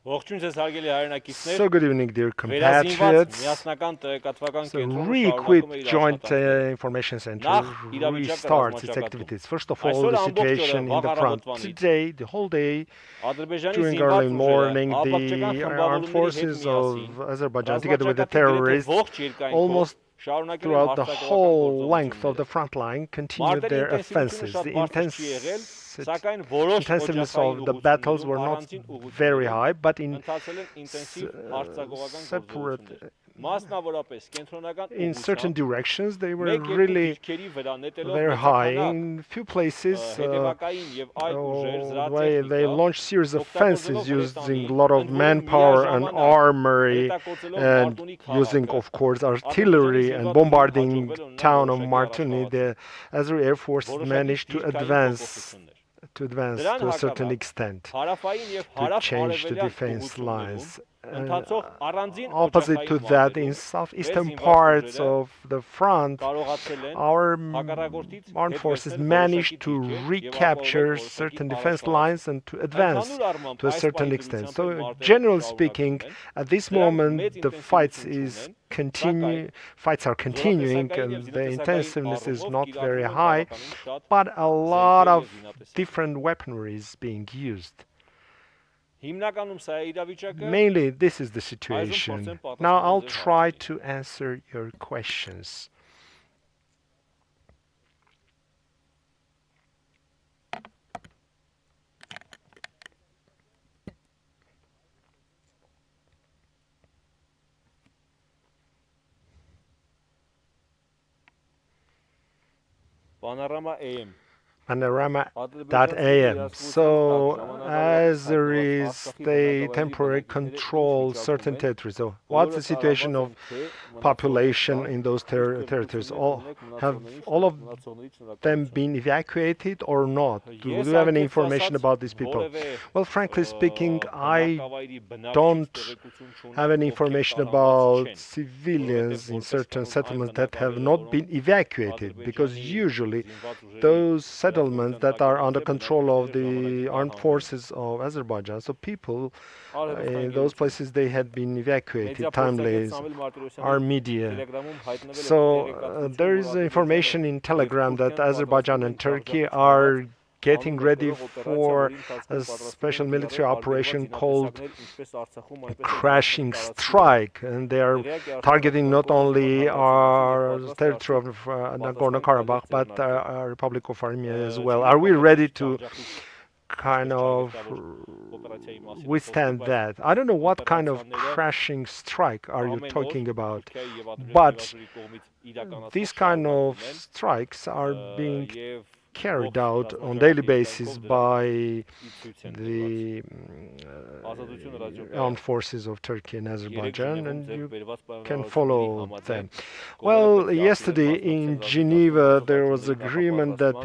So good evening, dear compatriots. So re-equipped Joint Information Center restarts its activities. First of all, the situation in the front. Today, the whole day, during early morning, the armed forces of Azerbaijan, together with the terrorists, almost throughout the whole length of the front line, continued their offenses. The intensiveness of the battles were not very high, but in separate in certain directions they were really very high. In few places, the way they launched series of offensives using a lot of manpower and armory, and using, of course, artillery and bombarding town of Martuni. The Azeri Air Force managed to advance to a certain extent, to change the defense lines. Opposite to that, in southeastern parts of the front, our armed forces managed to recapture certain defense lines and to advance to a certain extent. So, generally speaking, at this moment, the fights are continuing, and the intensiveness is not very high, but a lot of different weaponry is being used. Mainly, this is the situation. Now, I'll try to answer your questions. Panorama.am. So, Azeris, they temporarily control certain territories. So, what's the situation of population in those territories? Have all of them been evacuated or not? Do you have any information about these people? Well, frankly speaking, I don't have any information about civilians in certain settlements that have not been evacuated, because usually those settlements that are under control of the armed forces of Azerbaijan, so people in those places, they had been evacuated timely. Our media. So there is information in Telegram that Azerbaijan and Turkey are getting ready for a special military operation called Crashing Strike, and they are targeting not only our territory of Nagorno-Karabakh, but our Republic of Armenia as well. Are we ready to kind of withstand that? I don't know what kind of crashing strike are you talking about, but these kind of strikes are being carried out on daily basis by the armed forces of Turkey and Azerbaijan, and you can follow them. Well, yesterday in Geneva there was agreement that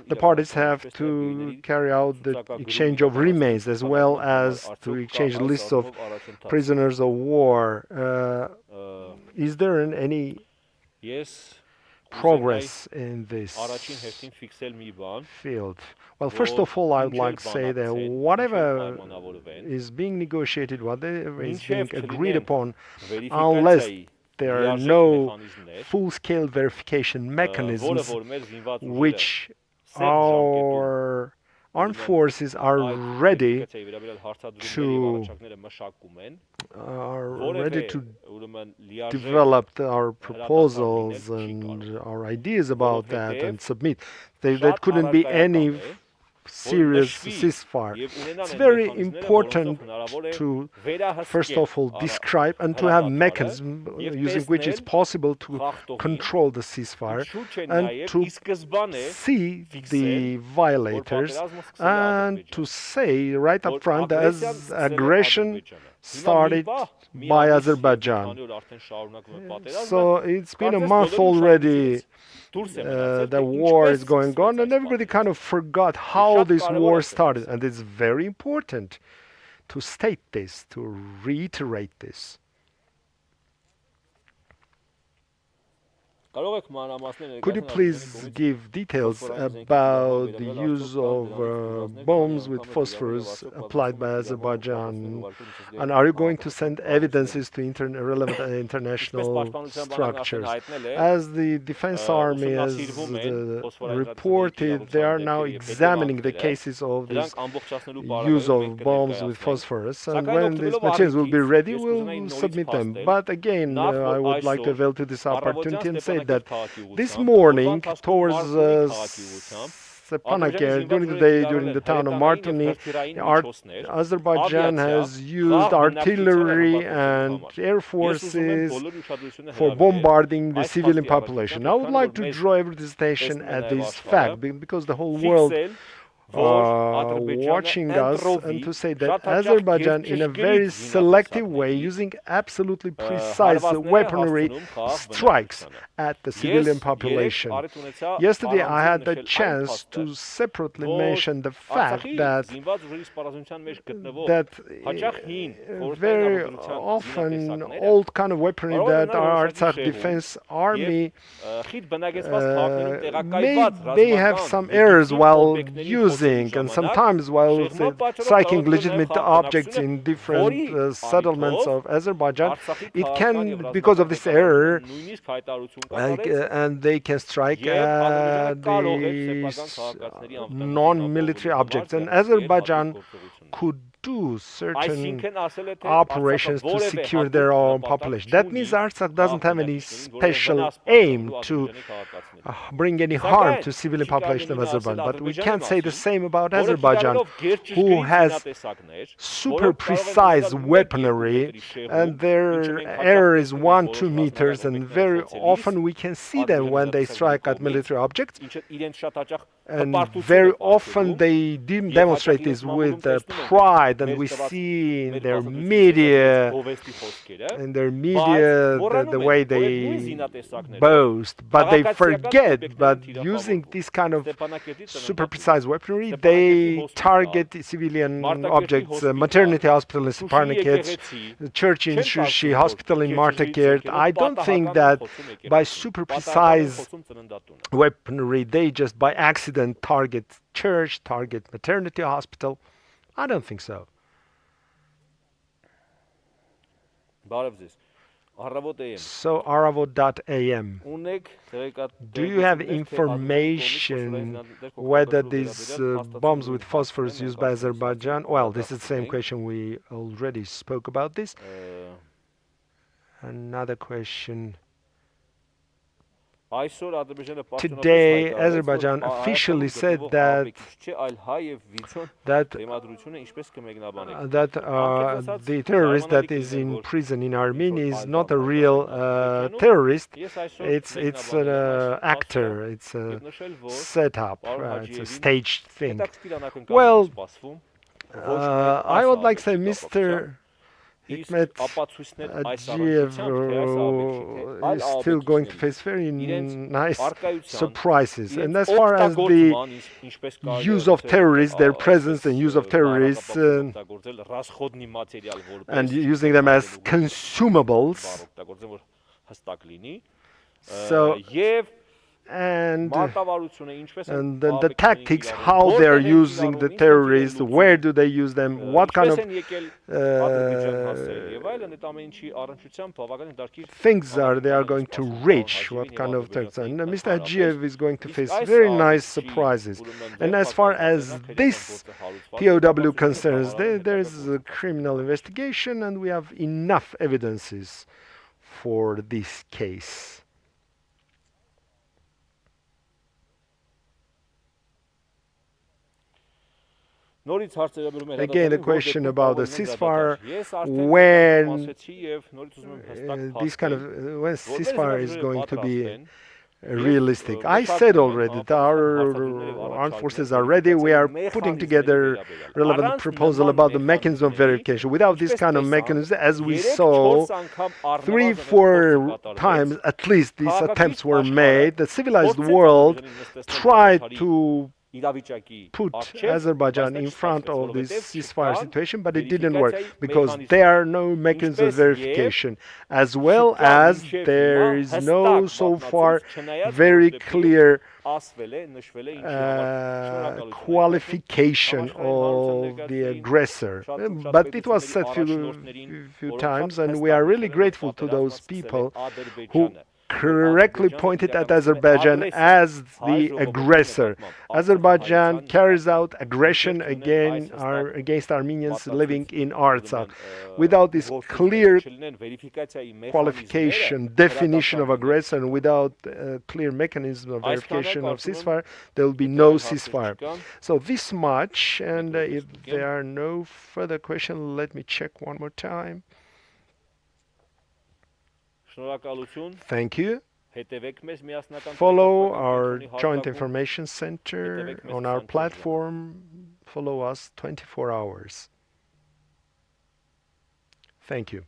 the parties have to carry out the exchange of remains, as well as to exchange lists of prisoners of war. Is there any progress in this field? Well, first of all, I would like to say that whatever is being negotiated, whatever is being agreed upon, unless there are no full-scale verification mechanisms which our armed forces are ready to develop our proposals and our ideas about that and submit. That couldn't be any serious ceasefire. It's very important to, first of all, describe and to have mechanism using which it's possible to control the ceasefire and to see the violators and to say right up front that as aggression started by Azerbaijan. So it's been a month already. The war is going on, and everybody kind of forgot how this war started. And it's very important to state this, to reiterate this. Could you please give details about the use of bombs with phosphorus applied by Azerbaijan? And are you going to send evidences to relevant international structures? As the Defense Army has reported, they are now examining the cases of this use of bombs with phosphorus. And when these materials will be ready, we'll submit them. But again, I would like to avail to this opportunity and say that this morning, towards Stepanakert, during the day, during the town of Martuni, Azerbaijan has used artillery and air forces for bombarding the civilian population. I would like to draw everyone's attention at this fact because the whole world watching us, and to say that Azerbaijan, in a very selective way, using absolutely precise weaponry, strikes at the civilian population. Yesterday, I had the chance to separately mention the fact that very often old kind of weaponry that our Artsakh Defense Army they have some errors while using, and sometimes while striking legitimate objects in different settlements of Azerbaijan, it can, because of this error, and they can strike these non-military objects. And Azerbaijan could do certain operations to secure their own population. That means Artsakh doesn't have any special aim to bring any harm to civilian population of Azerbaijan. But we can't say the same about Azerbaijan, who has super precise weaponry, and their error is 1-2 meters, and very often we can see them when they strike at military objects. And very often they demonstrate this with pride, and we see in their media, the way they boast, but they forget. But using this kind of super precise weaponry, they target civilian objects, maternity hospital in Stepanakert, church in Shushi, hospital in Martakert. I don't think that by super precise weaponry, they just by accident target church, target maternity hospital. I don't think so. So, Aravot.am, do you have information whether these bombs with phosphorus used by Azerbaijan? Well, this is the same question, we already spoke about this. Another question. Today, Azerbaijan officially said that the terrorist that is in prison in Armenia is not a real terrorist. It's an actor. It's a setup. It's a staged thing. Well, I would like to say Mr. Hikmet Agiev is still going to face very nice surprises. And as far as the use of terrorists, their presence and use of terrorists, and using them as consumables, so and then the tactics, how they are using the terrorists, where do they use them, what kind of things are they are going to reach, what kind of things. And Mr. Agiev is going to face very nice surprises. And as far as this POW concerns, there is a criminal investigation, and we have enough evidences for this case. Again, the question about the ceasefire, when when ceasefire is going to be realistic. I said already that our armed forces are ready. We are putting together relevant proposal about the mechanism of verification. Without this kind of mechanism, as we saw, 3-4 times at least these attempts were made. The civilized world tried to put Azerbaijan in front of this ceasefire situation, but it didn't work because there are no mechanisms of verification, as well as there is no so far very clear qualification of the aggressor. But it was said few times, and we are really grateful to those people who correctly pointed at Azerbaijan as the aggressor. Azerbaijan carries out aggression against Armenians living in Artsrun. Without this clear qualification, definition of aggression, without a clear mechanism of verification of ceasefire, there will be no ceasefire. So this much, and if there are no further questions, let me check one more time. Thank you. Follow our Joint Information Center on our platform. Follow us 24 hours. Thank you.